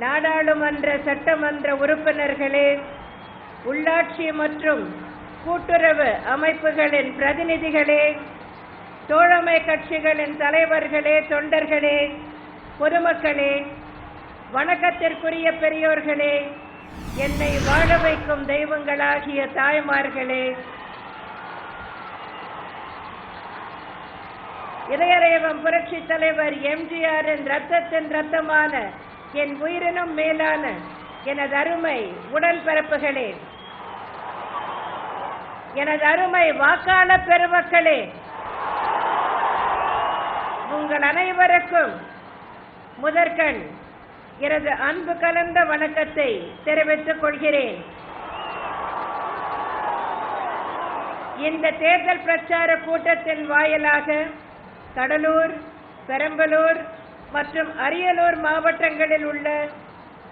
நாடாளுமன்ற சட்டமன்ற உறுப்பினர்களே, உள்ளாட்சி மற்றும் கூட்டுறவு அமைப்புகளின் பிரதிநிதிகளே, தோழமை கட்சிகளின் தலைவர்களே, தொண்டர்களே, பொதுமக்களே, வணக்கத்திற்குரிய பெரியோர்களே, என்னை வாழ வைக்கும் தெய்வங்களாகிய தாய்மார்களே, இதயதெய்வம் புரட்சி தலைவர் எம்ஜிஆரின் ரத்தத்தின் ரத்தமான என் உயிரினும் மேலான எனது அருமை உடன்பிறப்புகளே, எனது அருமை வாக்காளர் பெருமக்களே, உங்கள் அனைவருக்கும் முதற்கண் எனது அன்பு கலந்த வணக்கத்தை தெரிவித்துக் கொள்கிறேன். இந்த தேர்தல் பிரச்சார கூட்டத்தின் வாயிலாக கடலூர், பெரம்பலூர் மற்றும் அரியலூர் மாவட்டங்களில் உள்ள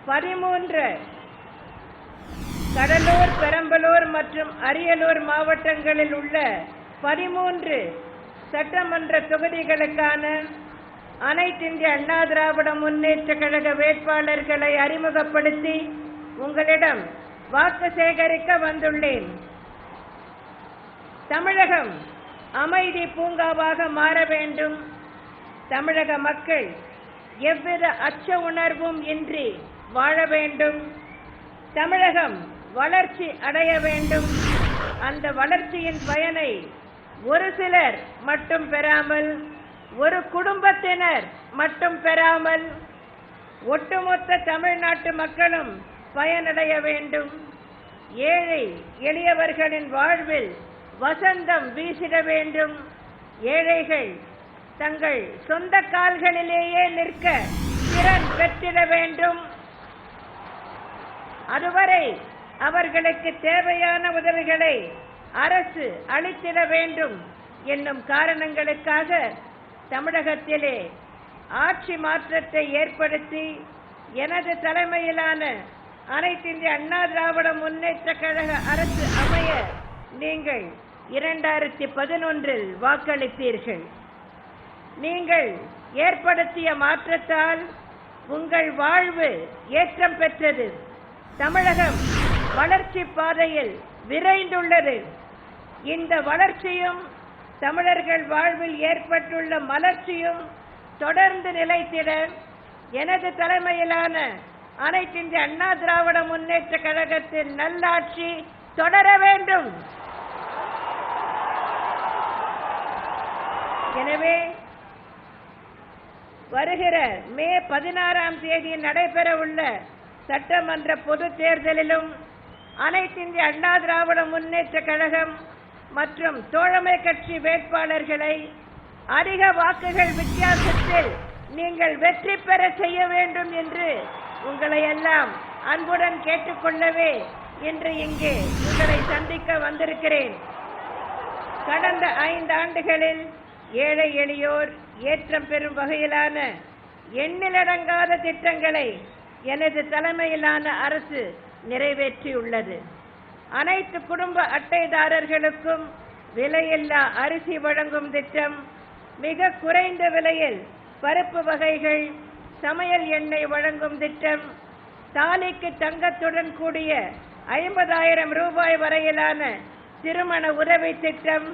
13 கடலூர், பெரம்பலூர் மற்றும் அரியலூர் மாவட்டங்களில் உள்ள 13 சட்டமன்ற தொகுதிகளுக்கான அனைத்திந்திய அண்ணா திராவிட முன்னேற்ற கழக வேட்பாளர்களை அறிமுகப்படுத்தி உங்களிடம் வாக்கு சேகரிக்க வந்துள்ளேன். தமிழகம் அமைதி பூங்காவாக மாற வேண்டும். தமிழக மக்கள் எவ்வித அச்ச உணர்வும் இன்றி வாழ வேண்டும். தமிழகம் வளர்ச்சி அடைய வேண்டும். அந்த வளர்ச்சியின் பயனை ஒரு சிலர் மட்டும் பெறாமல், ஒரு குடும்பத்தினர் மட்டும் பெறாமல், ஒட்டுமொத்த தமிழ்நாட்டு மக்களும் பயனடைய வேண்டும். ஏழை எளியவர்களின் வாழ்வில் வசந்தம் வீசிட வேண்டும். ஏழைகள் தங்கள் சொந்த கால்களிலேயே நிற்க திறன் பெற்றிட வேண்டும். அதுவரை அவர்களுக்கு தேவையான உதவிகளை அரசு அளித்திட வேண்டும் என்னும் காரணங்களுக்காக தமிழகத்திலே ஆட்சி மாற்றத்தை ஏற்படுத்தி எனது தலைமையிலான அனைத்திந்திய அண்ணா திராவிட முன்னேற்ற கழக அரசு அமைய நீங்கள் 2011 வாக்களித்தீர்கள். நீங்கள் ஏற்படுத்திய மாற்றத்தால் உங்கள் வாழ்வு ஏற்றம் பெற்றது. தமிழகம் வளர்ச்சி பாதையில் விரைந்துள்ளது. இந்த வளர்ச்சியும் தமிழர்கள் வாழ்வில் ஏற்பட்டுள்ள மலர்ச்சியும் தொடர்ந்து நிலைத்திட எனது தலைமையிலான அனைத்திந்திய அண்ணா திராவிட முன்னேற்ற கழகத்தின் நல்லாட்சி தொடர வேண்டும். எனவே வருகிற மே 16ஆம் தேதி நடைபெற உள்ள சட்டமன்ற பொது தேர்தலிலும் அனைத்திந்திய அண்ணா திராவிட முன்னேற்ற கழகம் மற்றும் தோழமை கட்சி வேட்பாளர்களை அதிக வாக்குகள் வித்தியாசத்தில் நீங்கள் வெற்றி பெற செய்ய வேண்டும் என்று உங்களை எல்லாம் அன்புடன் கேட்டுக்கொள்ளவே இன்று இங்கே உங்களை சந்திக்க வந்திருக்கிறேன். கடந்த 5 ஆண்டுகளில் ஏழை எளியோர் ஏற்றம் பெறும் வகையிலான எண்ணிலடங்காத திட்டங்களை எனது தலைமையிலான அரசு நிறைவேற்றியுள்ளது. அனைத்து குடும்ப அட்டைதாரர்களுக்கும் விலையில்லா அரிசி வழங்கும் திட்டம், மிக குறைந்த விலையில் பருப்பு வகைகள், சமையல் எண்ணெய் வழங்கும் திட்டம், தாலிக்கு தங்கத்துடன் கூடிய 50,000 ரூபாய் வரையிலான திருமண உதவி திட்டம்,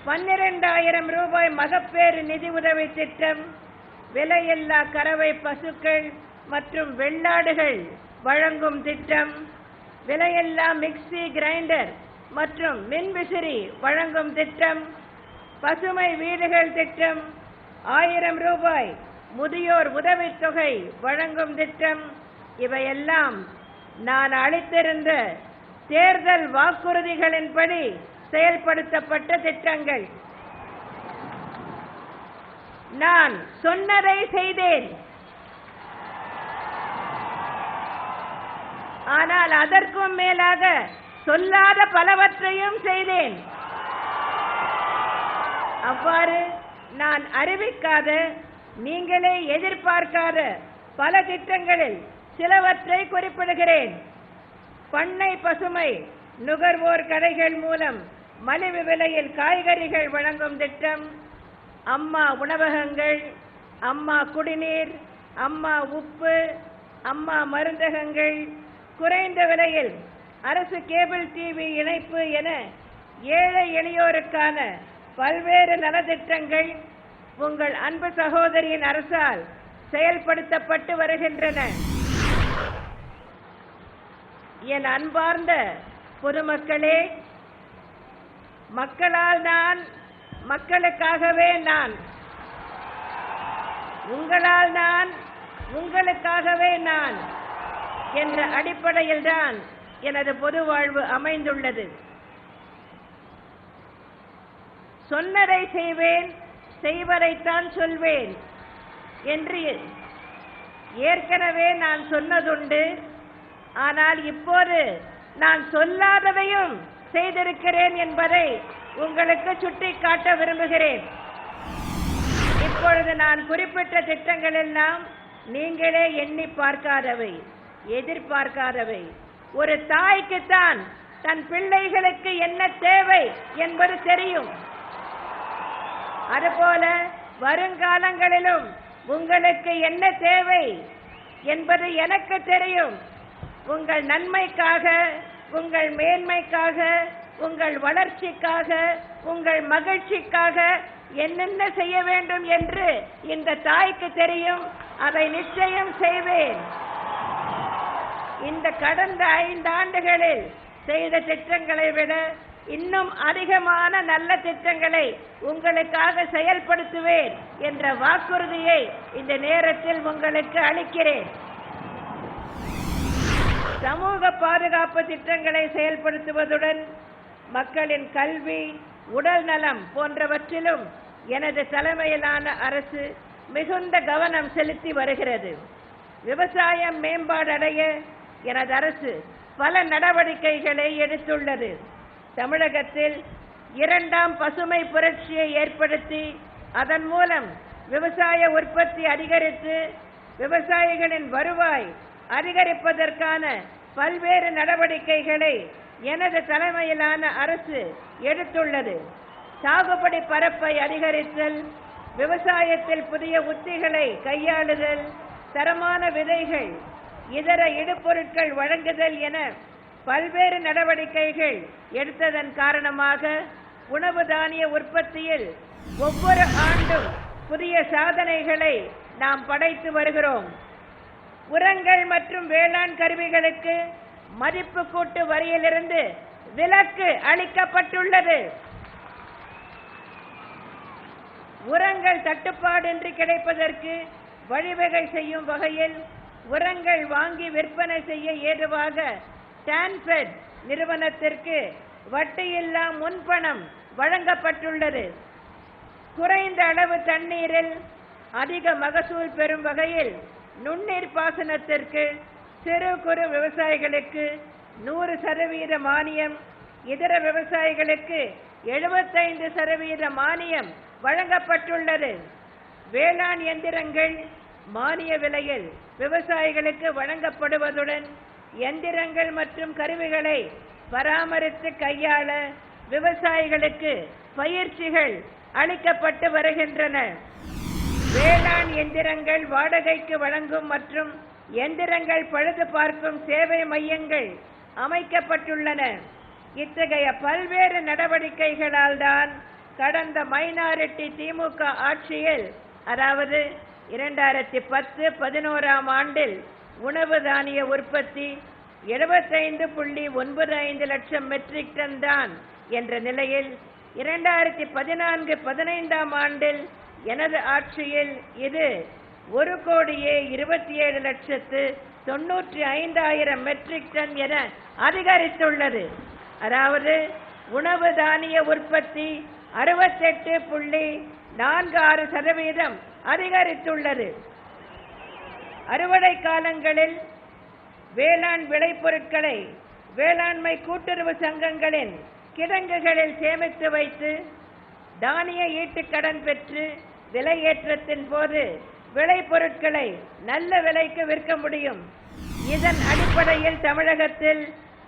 12,000 ரூபாய் மகப்பேறு நிதி உதவி திட்டம், விலையில்லா கறவை பசுக்கள் மற்றும் வெள்ளாடுகள் வழங்கும் திட்டம், விலையில்லா மிக்சி கிரைண்டர் மற்றும் மின்விசிறி வழங்கும் திட்டம், பசுமை வீடுகள் திட்டம், 1000 ரூபாய் முதியோர் உதவித்தொகை வழங்கும் திட்டம், இவையெல்லாம் நான் அளித்திருந்த தேர்தல் வாக்குறுதிகளின்படி செயல்படுத்தப்பட்ட திட்டங்கள். நான் சொன்னதை செய்தேன். ஆனால் அதற்கும் மேலாக சொல்லாத பலவற்றையும் செய்தேன். அவ்வாறு நான் அறிவிக்காத, நீங்களே எதிர்பார்க்காத பல திட்டங்களில் சிலவற்றை குறிப்பிடுகிறேன். பண்ணை பசுமை நுகர்வோர் கடைகள் மூலம் மலிவு விலையில் காய்கறிகள் வழங்கும் திட்டம், அம்மா உணவகங்கள், அம்மா குடிநீர், அம்மா உப்பு, அம்மா மருந்தகங்கள், குறைந்த விலையில் அரசு கேபிள் டிவி இணைப்பு என ஏழை எளியோருக்கான பல்வேறு நலத்திட்டங்கள் உங்கள் அன்பு சகோதரியின் அரசால் செயல்படுத்தப்பட்டு வருகின்றன. என் அன்பார்ந்த பொதுமக்களே, மக்களால் நான், மக்களுக்காகவே நான், உங்களால் நான், உங்களுக்காகவே நான் என்ற அடிப்படையில் தான் எனது பொது வாழ்வு அமைந்துள்ளது. சொன்னதை செய்வேன், செய்வதைத்தான் சொல்வேன் என்று ஏற்கனவே நான் சொன்னதுண்டு. ஆனால் இப்போது நான் சொல்லாததையும் செய்திருக்கிறேன் என்பதை உங்களுக்கு சுட்டிக்காட்ட விரும்புகிறேன். இப்பொழுது நான் குறிப்பிட்ட திட்டங்கள் எல்லாம் நீங்களே எண்ணி பார்க்காதவை, எதிர்பார்க்காதவை. ஒரு தாய்க்குத்தான் தன் பிள்ளைகளுக்கு என்ன தேவை என்பது தெரியும். அதுபோல வருங்காலங்களிலும் உங்களுக்கு என்ன தேவை என்பது எனக்கு தெரியும். உங்கள் நன்மைக்காக, உங்கள் மேன்மைக்காக, உங்கள் வளர்ச்சிக்காக, உங்கள் மகிழ்ச்சிக்காக என்னென்ன செய்ய வேண்டும் என்று இந்த தாய்க்கு தெரியும். அதை நிச்சயம் செய்வேன். இந்த கடந்த 5 ஆண்டுகளில் செய்த திட்டங்களை விட இன்னும் அதிகமான நல்ல திட்டங்களை உங்களுக்காக செயல்படுத்துவேன் என்ற வாக்குறுதியை இந்த நேரத்தில் உங்களுக்கு அளிக்கிறேன். சமூக பாதுகாப்பு திட்டங்களை செயல்படுத்துவதுடன் மக்களின் கல்வி, உடல் நலம் போன்றவற்றிலும் எனது தலைமையிலான அரசு மிகுந்த கவனம் செலுத்தி வருகிறது. விவசாயம் மேம்பாடடைய எனது அரசு பல நடவடிக்கைகளை எடுத்துள்ளது. தமிழகத்தில் 2ஆம் பசுமை புரட்சியை ஏற்படுத்தி அதன் மூலம் விவசாய உற்பத்தி அதிகரித்து விவசாயிகளின் வருவாய் அதிகரிப்பதற்கான பல்வேறு நடவடிக்கைகளை எனது தலைமையிலான அரசு எடுத்துள்ளது. சாகுபடி பரப்பை அதிகரித்தல், விவசாயத்தில் புதிய உத்திகளை கையாளுதல், தரமான விதைகள், இதர இடுபொருட்கள் வழங்குதல் என பல்வேறு நடவடிக்கைகள் எடுத்ததன் காரணமாக உணவு தானிய உற்பத்தியில் ஒவ்வொரு ஆண்டும் புதிய சாதனைகளை நாம் படைத்து வருகிறோம். உரங்கள் மற்றும் வேளாண் கருவிகளுக்கு மதிப்பு கூட்டு வரியிலிருந்து விலக்கு அளிக்கப்பட்டுள்ளது. உரங்கள் தட்டுப்பாடின்றி கிடைப்பதற்கு வழிவகை செய்யும் வகையில் உரங்கள் வாங்கி விற்பனை செய்ய ஏதுவாக டான்ஃபெட் நிறுவனத்திற்கு வட்டியில்லா முன்பணம் வழங்கப்பட்டுள்ளது. குறைந்த அளவு தண்ணீரில் அதிக மகசூல் பெறும் வகையில் நுண்ணீர் பாசனத்திற்கு சிறு குறு விவசாயிகளுக்கு 100% மானியம், இதர விவசாயிகளுக்கு 75% மானியம் வழங்கப்பட்டுள்ளது. வேளாண் எந்திரங்கள் மானிய விலையில் விவசாயிகளுக்கு வழங்கப்படுவதுடன் எந்திரங்கள் மற்றும் கருவிகளை பராமரித்து கையாள விவசாயிகளுக்கு பயிற்சிகள் அளிக்கப்பட்டு வருகின்றன. வேளாண் எந்திரங்கள் வாடகைக்கு வழங்கும் மற்றும் எந்திரங்கள் பழுது பார்க்கும் சேவை மையங்கள் அமைக்கப்பட்டுள்ளன. இத்தகைய பல்வேறு நடவடிக்கைகளால் தான் கடந்த மைனாரிட்டி திமுக ஆட்சியில், அதாவது 2010-11ஆம் ஆண்டில் உணவு தானிய உற்பத்தி 75.95 லட்சம் மெட்ரிக் டன் தான் என்ற நிலையில் 2014-15ஆம் ஆண்டில் எனது ஆட்சியில் இது 1,27,95,000 மெட்ரிக் டன் என அதிகரித்துள்ளது. அதாவது உணவு தானிய உற்பத்தி 68.46% அதிகரித்துள்ளது. அறுவடை காலங்களில் வேளாண் விளைபொருட்களை வேளாண்மை கூட்டுறவு சங்கங்களின் கிடங்குகளில் சேமித்து வைத்து தானிய ஈட்டுக்கடன் பெற்று விலையேற்றத்தின் போது விளைபொருட்களை நல்ல விலைக்கு விற்க முடியும். இதன் அடிப்படையில் தமிழகத்தில்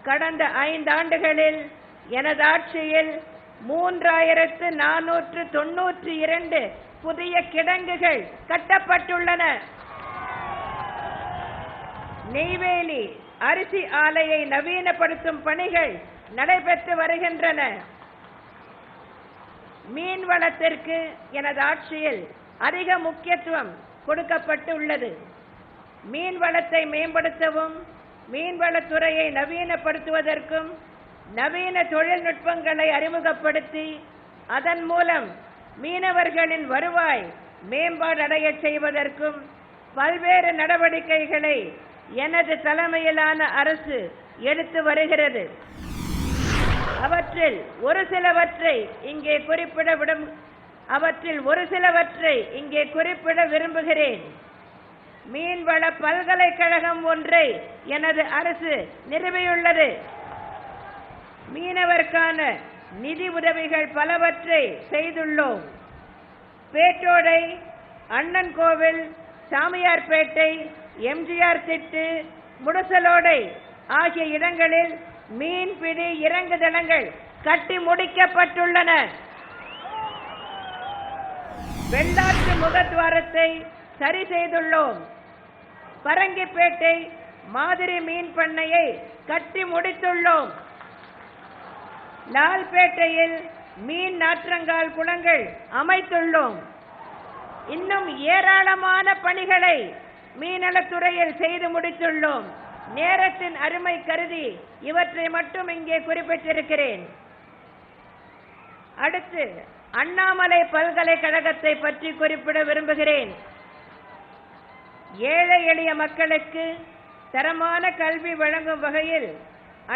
கடந்த 5 ஆண்டுகளில் எனது ஆட்சியில் 3492 புதிய கிடங்குகள் கட்டப்பட்டுள்ளன. நெய்வேலி அரிசி ஆலையை நவீனப்படுத்தும் பணிகள் நடைபெற்று வருகின்றன. மீன் வளத்திற்கு எனது ஆட்சியில் அதிக முக்கியத்துவம் கொடுக்கப்பட்டுள்ளது. மீன் வளத்தை மேம்படுத்தவும் மீன்வளத்துறையை நவீனப்படுத்துவதற்கும் நவீன தொழில்நுட்பங்களை அறிமுகப்படுத்தி அதன் மூலம் மீனவர்களின் வருவாய் மேம்பாடடைய செய்வதற்கும் பல்வேறு நடவடிக்கைகளை எனது தலைமையிலான அரசு எடுத்து வருகிறது. அவற்றில் ஒரு சிலவற்றை இங்கே குறிப்பிட விரும்புகிறேன். மீன்வள பல்கலைக்கழகம் ஒன்றை எனது அரசு நிறுவியுள்ளது. மீனவர்க்கான நிதி உதவிகள் பலவற்றை செய்துள்ளோம். பேட்டோடை, அண்ணன் கோவில், சாமியார்பேட்டை, எம்ஜிஆர் திட்டு, முடுசலோடை ஆகிய இடங்களில் மீன்பிடி இறங்குதளங்கள் கட்டி முடிக்கப்பட்டுள்ளன. வெள்ளாற்று முகத்வாரத்தை சரி செய்துள்ளோம். பரங்கிப்பேட்டை மாதிரி மீன் பண்ணையை கட்டி முடித்துள்ளோம். லால்பேட்டையில் மீன் நாற்றங்கால் குளங்கள் அமைத்துள்ளோம். இன்னும் ஏராளமான பணிகளை மீனவளத்துறையில் செய்து முடித்துள்ளோம். நேரத்தின் அருமை கருதி இவற்றை மட்டும் இங்கே குறிப்பிட்டிருக்கிறேன். அடுத்து அண்ணாமலை பல்கலைக்கழகத்தை பற்றி குறிப்பிட விரும்புகிறேன். ஏழை எளிய மக்களுக்கு தரமான கல்வி வழங்கும் வகையில்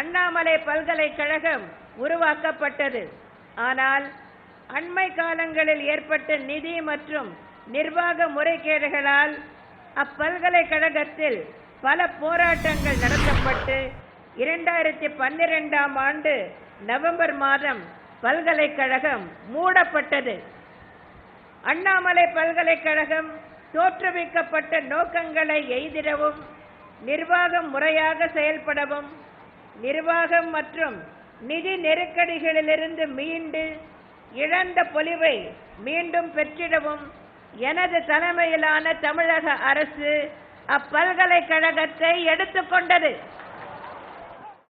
அண்ணாமலை பல்கலைக்கழகம் உருவாக்கப்பட்டது. ஆனால் அண்மை காலங்களில் ஏற்பட்ட நிதி மற்றும் நிர்வாக முறைகேடுகளால் அப்பல்கலைக்கழகத்தில் பல போராட்டங்கள் நடத்தப்பட்டு 2012ஆம் ஆண்டு நவம்பர் மாதம் பல்கலைக்கழகம் மூடப்பட்டது. அண்ணாமலை பல்கலைக்கழகம் தோற்றுவிக்கப்பட்ட நோக்கங்களை எய்திடவும் நிர்வாகம் முறையாக செயல்படவும் நிர்வாகம் மற்றும் நிதி நெருக்கடிகளிலிருந்து மீண்டு இழந்த பொலிவை மீண்டும் பெற்றிடவும் எனது தலைமையிலான தமிழக அரசு அப்பல்கலைக்கழகத்தை எடுத்துக்கொண்டது.